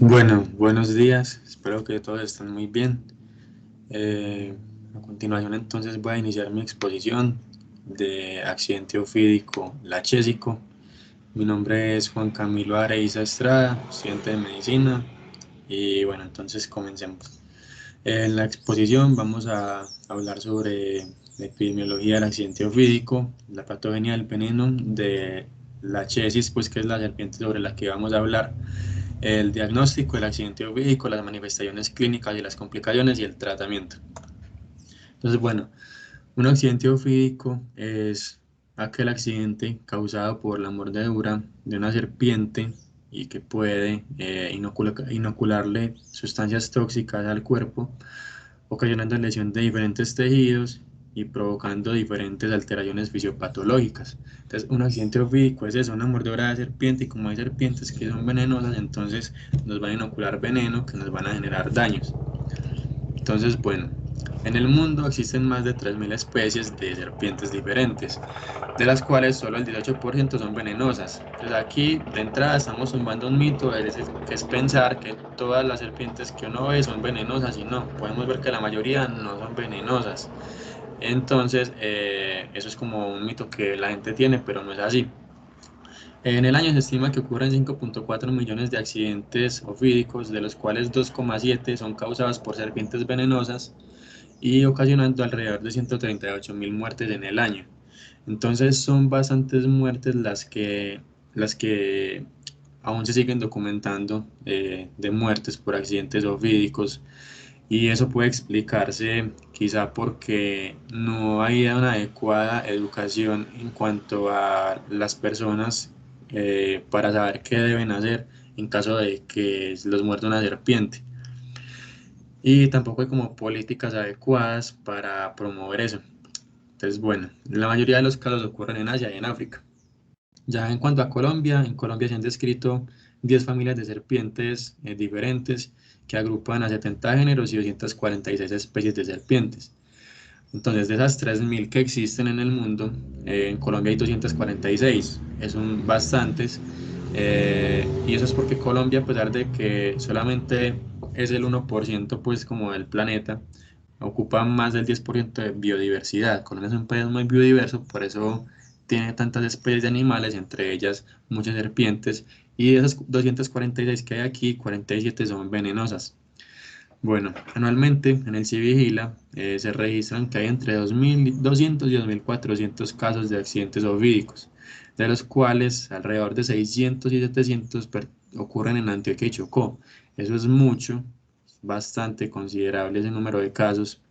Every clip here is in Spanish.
Bueno, buenos días, espero que todos estén muy bien. Eh, a continuación entonces voy a iniciar mi exposición de accidente ofídico lachésico. Mi nombre es Juan Camilo Areiza Estrada, estudiante de medicina y bueno, entonces comencemos. En la exposición vamos a hablar sobre la epidemiología del accidente ofídico, la patogenia del veneno de la chesis, pues que es la serpiente sobre la que vamos a hablar, el diagnóstico del accidente ofídico, las manifestaciones clínicas y las complicaciones y el tratamiento. Entonces, bueno, un accidente ofídico es aquel accidente causado por la mordedura de una serpiente y que puede inocularle sustancias tóxicas al cuerpo, ocasionando lesión de diferentes tejidos y provocando diferentes alteraciones fisiopatológicas. Entonces, un accidente ofídico es eso, una mordedura de serpiente, y como hay serpientes que son venenosas, entonces nos van a inocular veneno que nos van a generar daños. Entonces, bueno, en el mundo existen más de 3.000 especies de serpientes diferentes, de las cuales solo el 18% son venenosas. Entonces aquí de entrada estamos zumbando un mito, que es pensar que todas las serpientes que uno ve son venenosas y no, podemos ver que la mayoría no son venenosas. Entonces eso es como un mito que la gente tiene, pero no es así. En el año se estima que ocurren 5.4 millones de accidentes ofídicos, de los cuales 2,7 son causados por serpientes venenosas y ocasionando alrededor de 138.000 muertes en el año. Entonces son bastantes muertes las que aún se siguen documentando, de muertes por accidentes ofídicos, y eso puede explicarse quizá porque no hay una adecuada educación en cuanto a las personas, para saber qué deben hacer en caso de que los muerda una serpiente. Y tampoco hay como políticas adecuadas para promover eso. Entonces, bueno, la mayoría de los casos ocurren en Asia y en África. Ya en cuanto a Colombia, en Colombia se han descrito 10 familias de serpientes diferentes que agrupan a 70 géneros y 246 especies de serpientes. Entonces, de esas 3.000 que existen en el mundo, en Colombia hay 246, son bastantes, y eso es porque Colombia, a pesar de que solamente es el 1% pues como del planeta, ocupa más del 10% de biodiversidad. Colombia es un país muy biodiverso, por eso tiene tantas especies de animales, entre ellas muchas serpientes, y de esas 246 que hay aquí, 47 son venenosas. Bueno, anualmente en el Civigila se registran que hay entre 2.200 y 2.400 casos de accidentes ovídicos, de los cuales alrededor de 600 y 700 ocurren en Antioquia y Chocó. Eso es mucho, bastante considerable ese número de casos,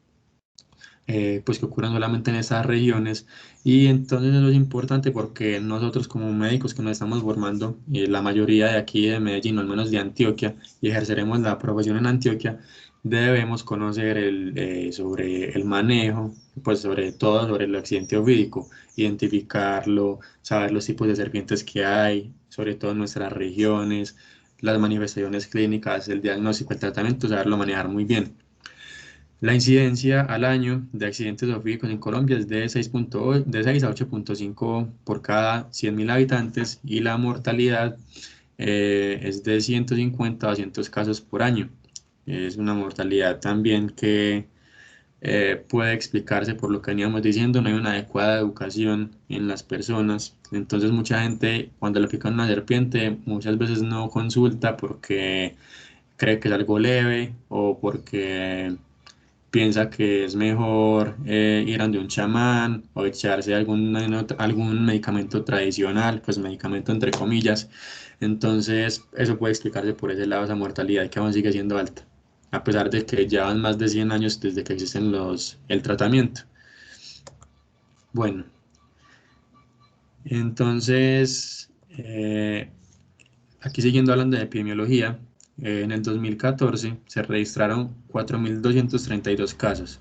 pues que ocurren solamente en esas regiones. Y entonces eso es importante porque nosotros como médicos que nos estamos formando, la mayoría de aquí de Medellín, o al menos de Antioquia, y ejerceremos la profesión en Antioquia, debemos conocer sobre el manejo, pues sobre todo sobre el accidente ofídico, identificarlo, saber los tipos de serpientes que hay, sobre todo en nuestras regiones, las manifestaciones clínicas, el diagnóstico, el tratamiento, saberlo manejar muy bien. La incidencia al año de accidentes ofídicos en Colombia es de 6 a 8,5 por cada 100.000 habitantes, y la mortalidad es de 150 a 200 casos por año. Es una mortalidad también que puede explicarse por lo que veníamos diciendo, no hay una adecuada educación en las personas. Entonces mucha gente cuando le pican una serpiente muchas veces no consulta porque cree que es algo leve o porque piensa que es mejor ir ante un chamán o echarse algún medicamento tradicional, pues medicamento entre comillas. Entonces, eso puede explicarse por ese lado, esa mortalidad que aún sigue siendo alta, a pesar de que ya van más de 100 años desde que existen el tratamiento. Bueno, entonces, aquí siguiendo hablando de epidemiología, en el 2014 se registraron 4.232 casos,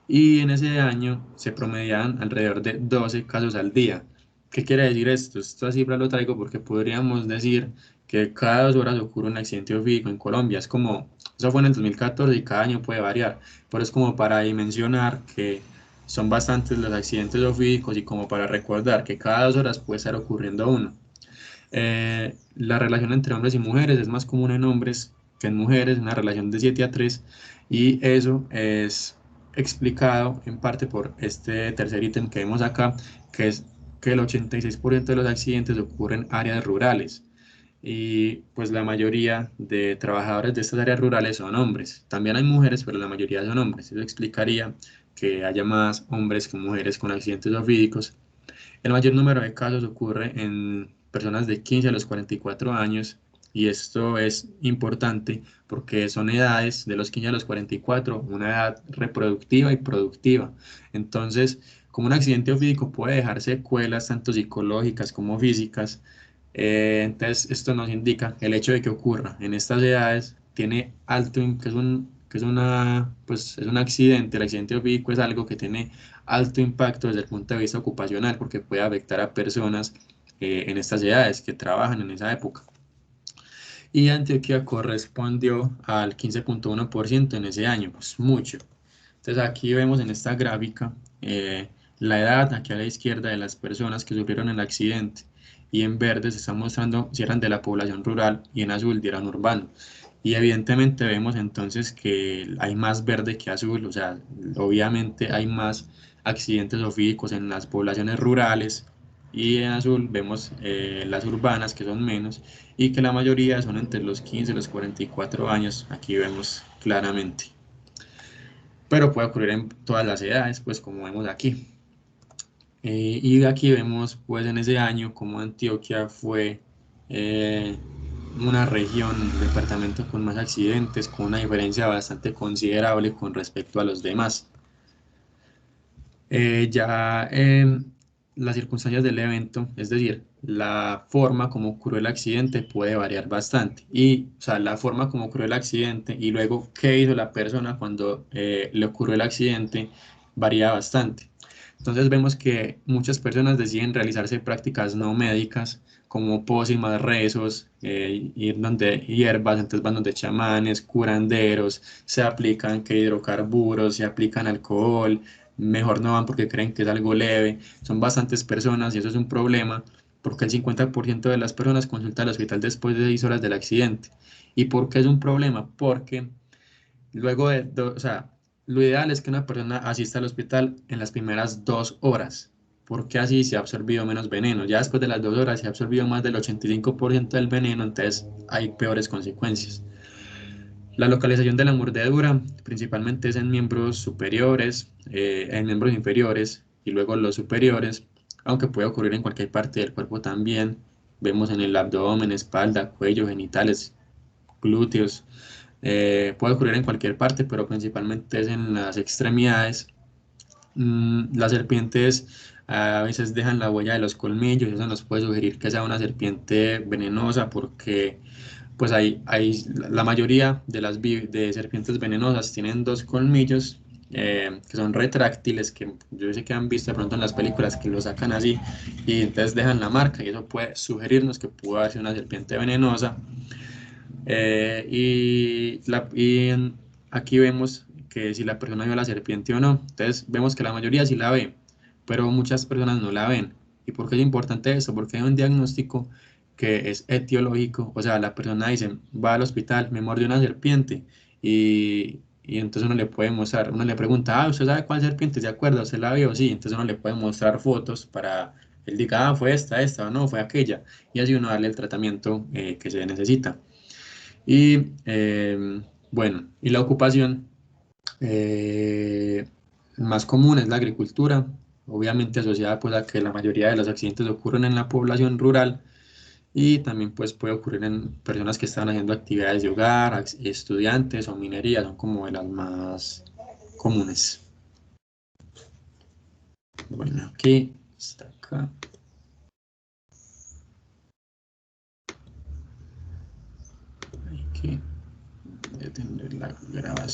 y en ese año se promediaban alrededor de 12 casos al día. ¿Qué quiere decir esto? Esta cifra lo traigo porque podríamos decir que cada 2 horas ocurre un accidente ofídico en Colombia. Es como, eso fue en el 2014 y cada año puede variar, pero es como para dimensionar que son bastantes los accidentes ofídicos y como para recordar que cada 2 horas puede estar ocurriendo uno. La relación entre hombres y mujeres es más común en hombres, que en mujeres, una relación de 7:3, y eso es explicado en parte por este tercer ítem que vemos acá, que es que el 86% de los accidentes ocurren en áreas rurales y pues la mayoría de trabajadores de estas áreas rurales son hombres. También hay mujeres, pero la mayoría son hombres. Eso explicaría que haya más hombres que mujeres con accidentes ofídicos. El mayor número de casos ocurre en personas de 15 a los 44 años y esto es importante porque son edades de los 15 a los 44, una edad reproductiva y productiva. Entonces, como un accidente ofídico puede dejar secuelas tanto psicológicas como físicas, entonces esto nos indica el hecho de que ocurra en estas edades tiene alto, que es una, pues es un accidente, el accidente ofídico es algo que tiene alto impacto desde el punto de vista ocupacional porque puede afectar a personas en estas edades que trabajan en esa época. Y Antioquia correspondió al 15,1% en ese año, pues mucho. Entonces aquí vemos en esta gráfica la edad aquí a la izquierda de las personas que sufrieron el accidente y en verde se está mostrando si eran de la población rural y en azul si eran urbanos. Y evidentemente vemos entonces que hay más verde que azul, o sea, obviamente hay más accidentes ofídicos en las poblaciones rurales y en azul vemos las urbanas que son menos y que la mayoría son entre los 15 y los 44 años, aquí vemos claramente. Pero puede ocurrir en todas las edades, pues como vemos aquí. Y aquí vemos pues en ese año como Antioquia fue eh, una región, un departamento con más accidentes, con una diferencia bastante considerable con respecto a los demás. Ya las circunstancias del evento, es decir, la forma como ocurrió el accidente puede variar bastante. Y, o sea, la forma como ocurrió el accidente y luego qué hizo la persona cuando le ocurrió el accidente varía bastante. Entonces vemos que muchas personas deciden realizarse prácticas no médicas como pócimas, rezos, ir donde hierbas, entonces van donde chamanes, curanderos, se aplican que hidrocarburos, se aplican alcohol, mejor no van porque creen que es algo leve. Son bastantes personas y eso es un problema porque el 50% de las personas consulta al hospital después de 6 horas del accidente. ¿Y por qué es un problema? Porque luego o sea, lo ideal es que una persona asista al hospital en las primeras 2 horas, porque así se ha absorbido menos veneno. Ya después de las 2 horas se ha absorbido más del 85% del veneno, entonces hay peores consecuencias. La localización de la mordedura principalmente es en miembros superiores, en miembros inferiores y luego los superiores, aunque puede ocurrir en cualquier parte del cuerpo también. Vemos en el abdomen, espalda, cuello, genitales, glúteos. Puede ocurrir en cualquier parte, pero principalmente es en las extremidades. Las serpientes a veces dejan la huella de los colmillos, eso nos puede sugerir que sea una serpiente venenosa porque pues la mayoría de las de serpientes venenosas tienen dos colmillos que son retráctiles, que yo sé que han visto de pronto en las películas que lo sacan así y entonces dejan la marca y eso puede sugerirnos que pudo haber sido una serpiente venenosa. Aquí vemos que si la persona vio la serpiente o no. Entonces vemos que la mayoría sí la ve, pero muchas personas no la ven. ¿Y por qué es importante esto? Porque hay un diagnóstico que es etiológico, o sea, la persona dice, va al hospital, me mordió una serpiente y entonces uno le puede mostrar, uno le pregunta, ¿usted sabe cuál serpiente? ¿Se acuerda? ¿Usted la vio? Sí, entonces uno le puede mostrar fotos para él diga, fue esta, o no, fue aquella, y así uno darle el tratamiento que se necesita. Y bueno, y la ocupación eh, más común es la agricultura, obviamente asociada pues a que la mayoría de los accidentes ocurren en la población rural y también pues puede ocurrir en personas que están haciendo actividades de hogar, estudiantes o minería, son como de las más comunes. Bueno, aquí está acá. Hay que detener la grabación.